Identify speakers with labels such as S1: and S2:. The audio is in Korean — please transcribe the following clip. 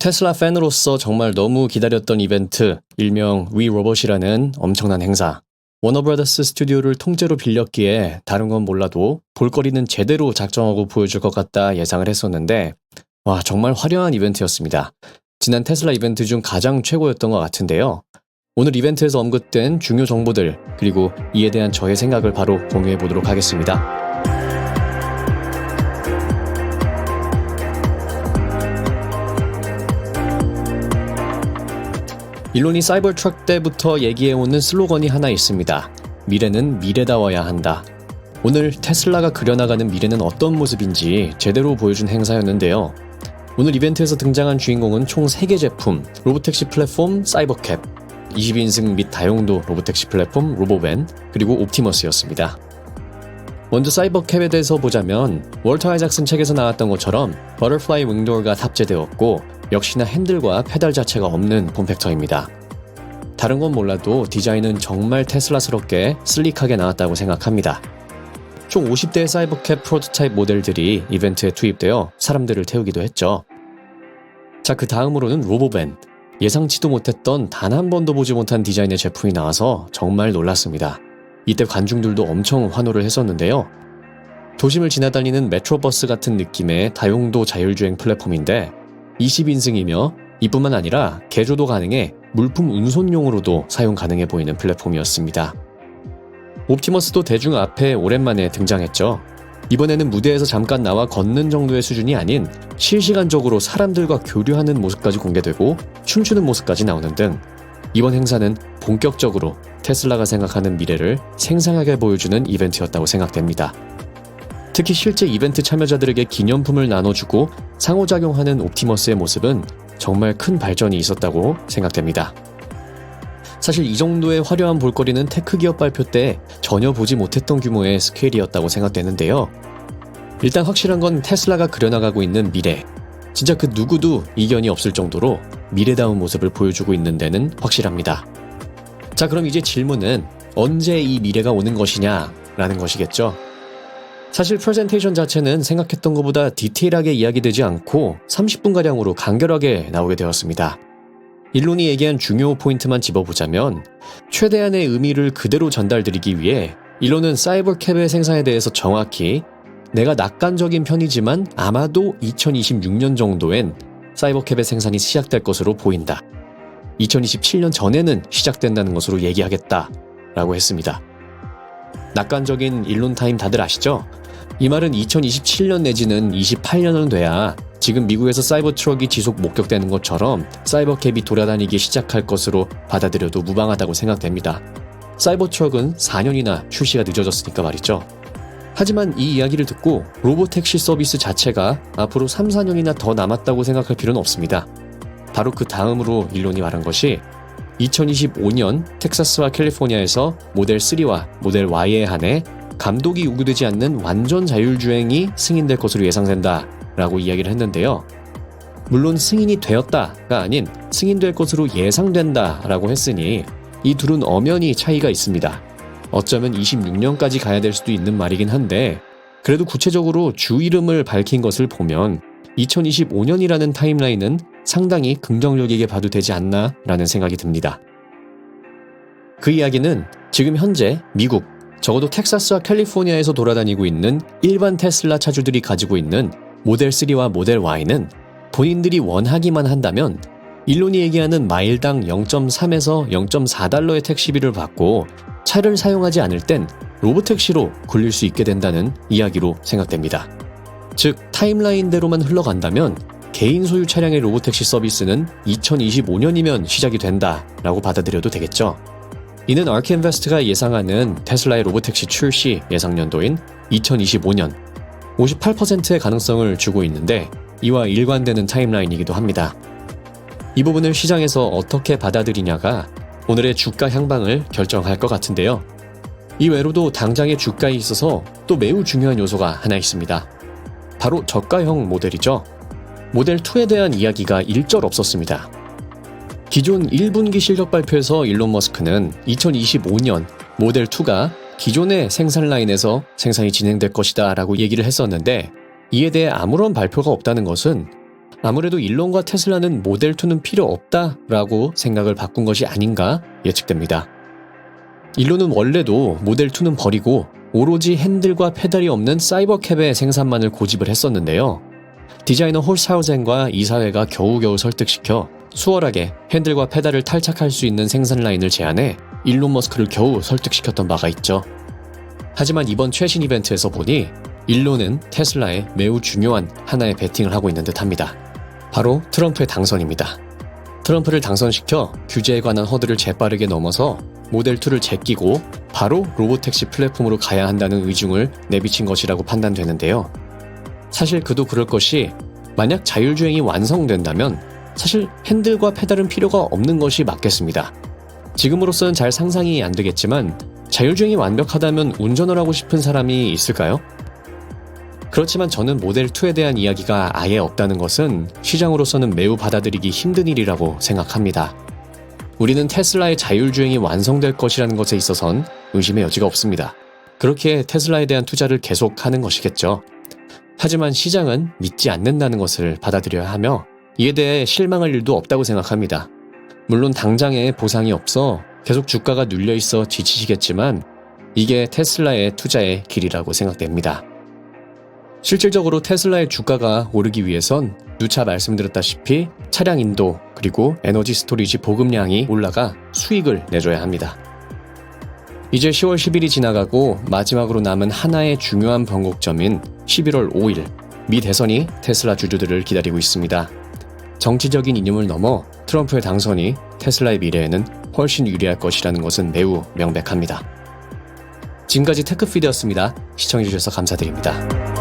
S1: 테슬라 팬으로서 정말 너무 기다렸던 이벤트, 일명 위 로봇이라는 엄청난 행사. 워너브라더스 스튜디오를 통째로 빌렸기에 다른 건 몰라도 볼거리는 제대로 작정하고 보여줄 것 같다 예상을 했었는데 와, 정말 화려한 이벤트였습니다. 지난 테슬라 이벤트 중 가장 최고였던 것 같은데요. 오늘 이벤트에서 언급된 중요 정보들, 그리고 이에 대한 저의 생각을 바로 공유해 보도록 하겠습니다. 일론이 사이버 트럭 때부터 얘기해오는 슬로건이 하나 있습니다. 미래는 미래다워야 한다. 오늘 테슬라가 그려나가는 미래는 어떤 모습인지 제대로 보여준 행사였는데요. 오늘 이벤트에서 등장한 주인공은 총 3개 제품, 로보택시 플랫폼 사이버캡, 22인승 및 다용도 로보택시 플랫폼 로보밴, 그리고 옵티머스였습니다. 먼저 사이버캡에 대해서 보자면 월터 아이작슨 책에서 나왔던 것처럼 버터플라이 윙도어가 탑재되었고 역시나 핸들과 페달 자체가 없는 폼팩터입니다. 다른 건 몰라도 디자인은 정말 테슬라스럽게 슬릭하게 나왔다고 생각합니다. 총 50대의 사이버캡 프로토타입 모델들이 이벤트에 투입되어 사람들을 태우기도 했죠. 자, 그 다음으로는 로보밴. 예상치도 못했던 단 한 번도 보지 못한 디자인의 제품이 나와서 정말 놀랐습니다. 이때 관중들도 엄청 환호를 했었는데요. 도심을 지나다니는 메트로버스 같은 느낌의 다용도 자율주행 플랫폼인데 20인승이며 이뿐만 아니라 개조도 가능해 물품 운송용으로도 사용 가능해 보이는 플랫폼이었습니다. 옵티머스도 대중 앞에 오랜만에 등장했죠. 이번에는 무대에서 잠깐 나와 걷는 정도의 수준이 아닌 실시간적으로 사람들과 교류하는 모습까지 공개되고 춤추는 모습까지 나오는 등 이번 행사는 본격적으로 테슬라가 생각하는 미래를 생생하게 보여주는 이벤트였다고 생각됩니다. 특히 실제 이벤트 참여자들에게 기념품을 나눠주고 상호작용하는 옵티머스의 모습은 정말 큰 발전이 있었다고 생각됩니다. 사실 이 정도의 화려한 볼거리는 테크 기업 발표 때 전혀 보지 못했던 규모의 스케일이었다고 생각되는데요. 일단 확실한 건 테슬라가 그려나가고 있는 미래. 진짜 그 누구도 이견이 없을 정도로 미래다운 모습을 보여주고 있는 데는 확실합니다. 자, 그럼 이제 질문은 언제 이 미래가 오는 것이냐라는 것이겠죠. 사실 프레젠테이션 자체는 생각했던 것보다 디테일하게 이야기되지 않고 30분가량으로 간결하게 나오게 되었습니다. 일론이 얘기한 중요 포인트만 짚어보자면 최대한의 의미를 그대로 전달드리기 위해 일론은 사이버캡의 생산에 대해서 정확히 내가 낙관적인 편이지만 아마도 2026년 정도엔 사이버캡의 생산이 시작될 것으로 보인다. 2027년 전에는 시작된다는 것으로 얘기하겠다라고 했습니다. 낙관적인 일론 타임 다들 아시죠? 이 말은 2027년 내지는 28년은 돼야 지금 미국에서 사이버 트럭이 지속 목격되는 것처럼 사이버캡이 돌아다니기 시작할 것으로 받아들여도 무방하다고 생각됩니다. 사이버 트럭은 4년이나 출시가 늦어졌으니까 말이죠. 하지만 이 이야기를 듣고 로보택시 서비스 자체가 앞으로 3, 4년이나 더 남았다고 생각할 필요는 없습니다. 바로 그 다음으로 일론이 말한 것이 2025년 텍사스와 캘리포니아에서 모델 3와 모델 Y에 한해 감독이 요구되지 않는 완전 자율주행이 승인될 것으로 예상된다 라고 이야기를 했는데요. 물론 승인이 되었다가 아닌 승인될 것으로 예상된다 라고 했으니 이 둘은 엄연히 차이가 있습니다. 어쩌면 26년까지 가야 될 수도 있는 말이긴 한데 그래도 구체적으로 주 이름을 밝힌 것을 보면 2025년이라는 타임라인은 상당히 긍정적이게 봐도 되지 않나 라는 생각이 듭니다. 그 이야기는 지금 현재 미국, 적어도 텍사스와 캘리포니아에서 돌아다니고 있는 일반 테슬라 차주들이 가지고 있는 모델 3와 모델 Y는 본인들이 원하기만 한다면 일론이 얘기하는 마일당 0.3에서 0.4달러의 택시비를 받고 차를 사용하지 않을 땐 로보택시로 굴릴 수 있게 된다는 이야기로 생각됩니다. 즉 타임라인대로만 흘러간다면 개인 소유 차량의 로보택시 서비스는 2025년이면 시작이 된다라고 받아들여도 되겠죠. 이는 아크인베스트가 예상하는 테슬라의 로보택시 출시 예상년도인 2025년 58%의 가능성을 주고 있는데 이와 일관되는 타임라인이기도 합니다. 이 부분을 시장에서 어떻게 받아들이냐가 오늘의 주가 향방을 결정할 것 같은데요. 이 외로도 당장의 주가에 있어서 또 매우 중요한 요소가 하나 있습니다. 바로 저가형 모델이죠. 모델 2에 대한 이야기가 일절 없었습니다. 기존 1분기 실적 발표에서 일론 머스크는 2025년 모델 2가 기존의 생산 라인에서 생산이 진행될 것이다 라고 얘기를 했었는데 이에 대해 아무런 발표가 없다는 것은 아무래도 일론과 테슬라는 모델2는 필요 없다라고 생각을 바꾼 것이 아닌가 예측됩니다. 일론은 원래도 모델2는 버리고 오로지 핸들과 페달이 없는 사이버캡의 생산만을 고집을 했었는데요. 디자이너 홀스하우젠과 이사회가 겨우겨우 설득시켜 수월하게 핸들과 페달을 탈착할 수 있는 생산 라인을 제안해 일론 머스크를 겨우 설득시켰던 바가 있죠. 하지만 이번 최신 이벤트에서 보니 일론은 테슬라에 매우 중요한 하나의 베팅을 하고 있는 듯합니다. 바로 트럼프의 당선입니다. 트럼프를 당선시켜 규제에 관한 허들을 재빠르게 넘어서 모델2를 제끼고 바로 로보택시 플랫폼으로 가야 한다는 의중을 내비친 것이라고 판단되는데요. 사실 그도 그럴 것이 만약 자율주행이 완성된다면 사실 핸들과 페달은 필요가 없는 것이 맞겠습니다. 지금으로서는 잘 상상이 안 되겠지만 자율주행이 완벽하다면 운전을 하고 싶은 사람이 있을까요? 그렇지만 저는 모델2에 대한 이야기가 아예 없다는 것은 시장으로서는 매우 받아들이기 힘든 일이라고 생각합니다. 우리는 테슬라의 자율주행이 완성될 것이라는 것에 있어선 의심의 여지가 없습니다. 그렇게 테슬라에 대한 투자를 계속하는 것이겠죠. 하지만 시장은 믿지 않는다는 것을 받아들여야 하며 이에 대해 실망할 일도 없다고 생각합니다. 물론 당장에 보상이 없어 계속 주가가 눌려있어 지치시겠지만 이게 테슬라의 투자의 길이라고 생각됩니다. 실질적으로 테슬라의 주가가 오르기 위해선 누차 말씀드렸다시피 차량 인도 그리고 에너지 스토리지 보급량이 올라가 수익을 내줘야 합니다. 이제 10월 10일이 지나가고 마지막으로 남은 하나의 중요한 변곡점인 11월 5일 미 대선이 테슬라 주주들을 기다리고 있습니다. 정치적인 이념을 넘어 트럼프의 당선이 테슬라의 미래에는 훨씬 유리할 것이라는 것은 매우 명백합니다. 지금까지 테크피드였습니다. 시청해주셔서 감사드립니다.